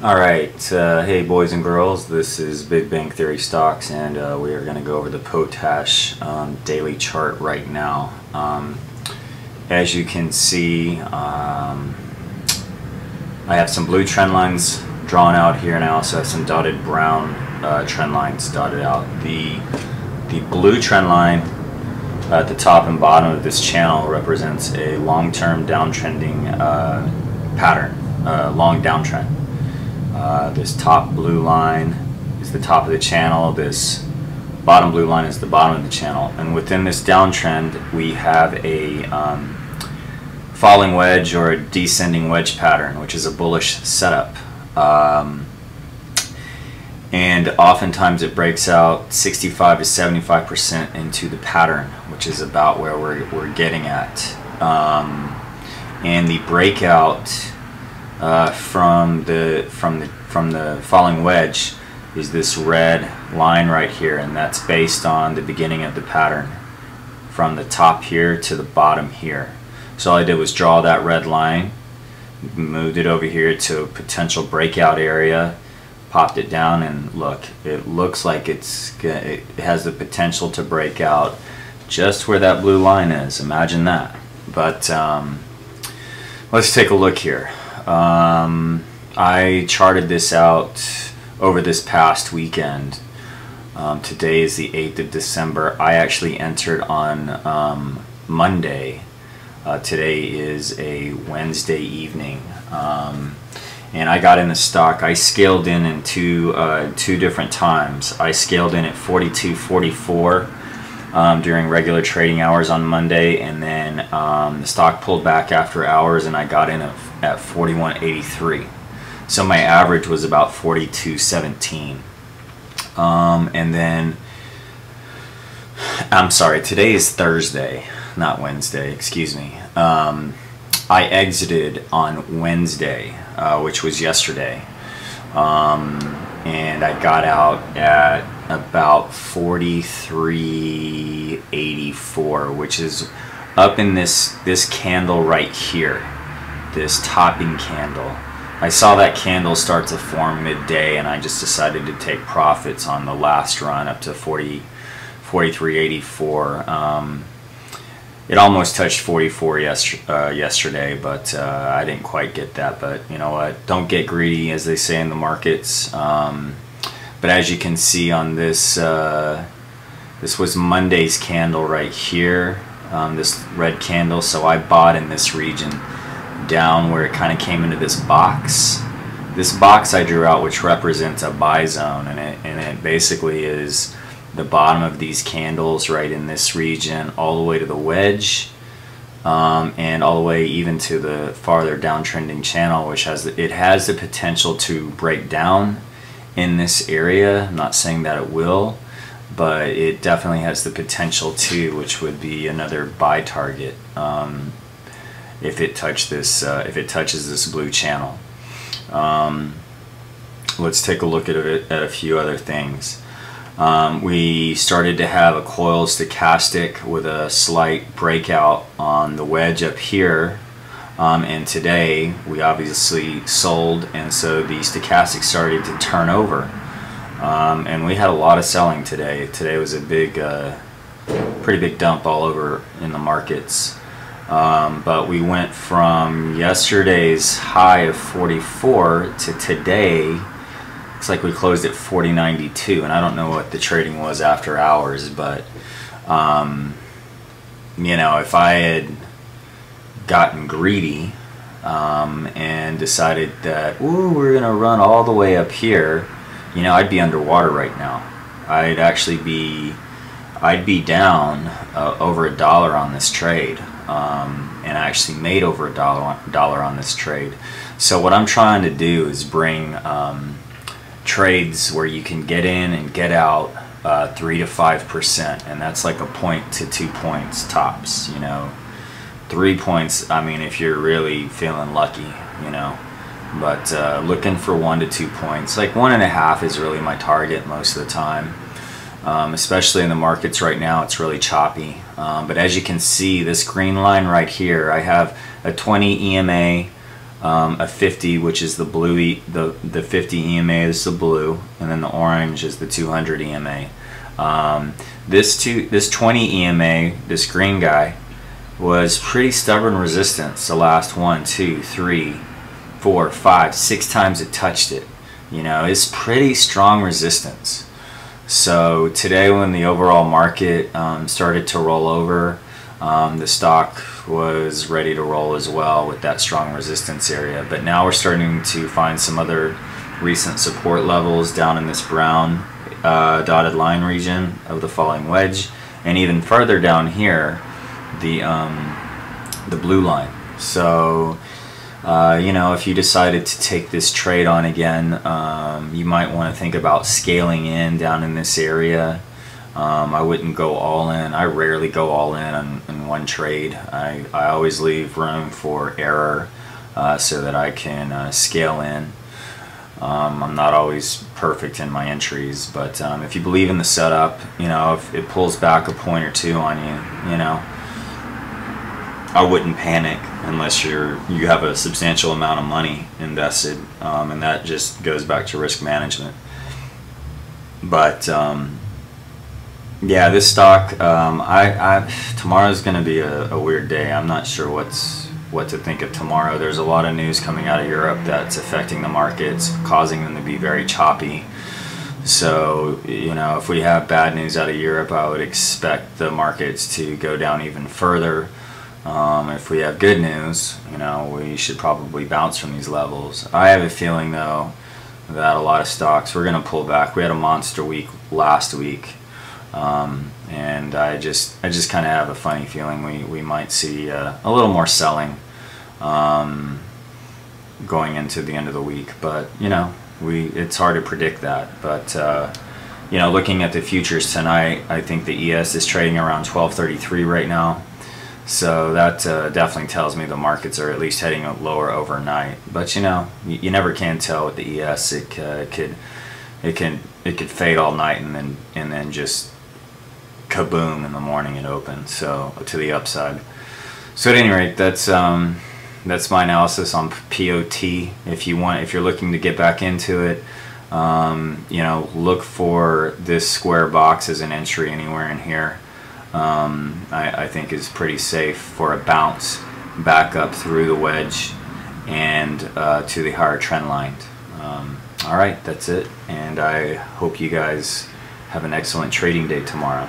Alright, hey boys and girls, this is Big Bang Theory Stocks, and we are going to go over the potash daily chart right now. As you can see, I have some blue trend lines drawn out here, and I also have some dotted brown trend lines dotted out. The blue trend line at the top and bottom of this channel represents a long-term downtrending pattern, long downtrend. This top blue line is the top of the channel, this bottom blue line is the bottom of the channel, and within this downtrend we have a falling wedge or a descending wedge pattern, which is a bullish setup. And oftentimes it breaks out 65 to 75% into the pattern, which is about where we're getting at. And the breakout from the falling wedge is this red line right here, and that's based on the beginning of the pattern from the top here to the bottom here. So all I did was draw that red line, moved it over here to a potential breakout area, popped it down, and look, it looks like it has the potential to break out just where that blue line is. Imagine that. But let's take a look here. I charted this out over this past weekend. Today is the 8th of December. I actually entered on Monday. Today is a Wednesday evening. And I got in the stock. I scaled in two different times. I scaled in at 42.44 during regular trading hours on Monday, and then the stock pulled back after hours, and I got in at 41.83. So my average was about 42.17. And then, I'm sorry, today is Thursday, not Wednesday, excuse me. I exited on Wednesday, which was yesterday, and I got out at about 43.84, which is up in this candle right here, this topping candle. I saw that candle start to form midday, and I just decided to take profits on the last run up to 43.84. It almost touched 44 yesterday, but I didn't quite get that. But you know what? Don't get greedy, as they say in the markets. But as you can see on this, this was Monday's candle right here, this red candle. So I bought in this region down where it kind of came into this box. This box I drew out, which represents a buy zone, and it basically is the bottom of these candles right in this region, all the way to the wedge, and all the way even to the farther downtrending channel, which has the potential to break down in this area. I'm not saying that it will, but it definitely has the potential to, which would be another buy target if it touches this blue channel. Let's take a look at a few other things. We started to have a coil stochastic with a slight breakout on the wedge up here, and today we obviously sold, and so the stochastic started to turn over, and we had a lot of selling today. Today was a pretty big dump all over in the markets, but we went from yesterday's high of 44 to today. Looks like we closed at 40.92, and I don't know what the trading was after hours, but you know, if I had gotten greedy and decided that, ooh, we're gonna run all the way up here, you know, I'd be underwater right now. I'd be down over $1 on this trade, and I actually made over $1 on this trade. So what I'm trying to do is bring trades where you can get in and get out 3 to 5%, and that's like a point to 2 points tops. You know, 3 points, I mean, if you're really feeling lucky, you know, but looking for 1 to 2 points. Like 1.5 is really my target most of the time, especially in the markets right now. It's really choppy, but as you can see, this green line right here, I have a 20 EMA a 50, which is the blue, the 50 EMA is the blue, and then the orange is the 200 EMA. This 20 EMA, this green guy, was pretty stubborn resistance the last 1, 2, 3, 4, 5, 6 times it touched it. You know, it's pretty strong resistance. So today when the overall market started to roll over, the stock was ready to roll as well with that strong resistance area. But now we're starting to find some other recent support levels down in this brown dotted line region of the falling wedge, and even further down here, the blue line. So you know, if you decided to take this trade on again, you might want to think about scaling in down in this area. I wouldn't go all in. I rarely go all in one trade. I always leave room for error so that I can scale in. I'm not always perfect in my entries, but if you believe in the setup, you know, if it pulls back a point or two on you, you know, I wouldn't panic unless you have a substantial amount of money invested, and that just goes back to risk management. But yeah, this stock, tomorrow's going to be a weird day. I'm not sure what to think of tomorrow. There's a lot of news coming out of Europe that's affecting the markets, causing them to be very choppy. So, you know, if we have bad news out of Europe, I would expect the markets to go down even further. If we have good news, you know, we should probably bounce from these levels. I have a feeling, though, that a lot of stocks, we're going to pull back. We had a monster week last week, and I just kind of have a funny feeling we might see a little more selling going into the end of the week. But, you know, it's hard to predict that. But, you know, looking at the futures tonight, I think the ES is trading around 1233 right now. So that definitely tells me the markets are at least heading lower overnight. But you know, you never can tell with the ES. It could fade all night and then just kaboom in the morning it opens. So to the upside. So at any rate, that's my analysis on POT. If you're looking to get back into it, you know, look for this square box as an entry anywhere in here. I think is pretty safe for a bounce back up through the wedge and to the higher trend line. Alright, that's it, and I hope you guys have an excellent trading day tomorrow.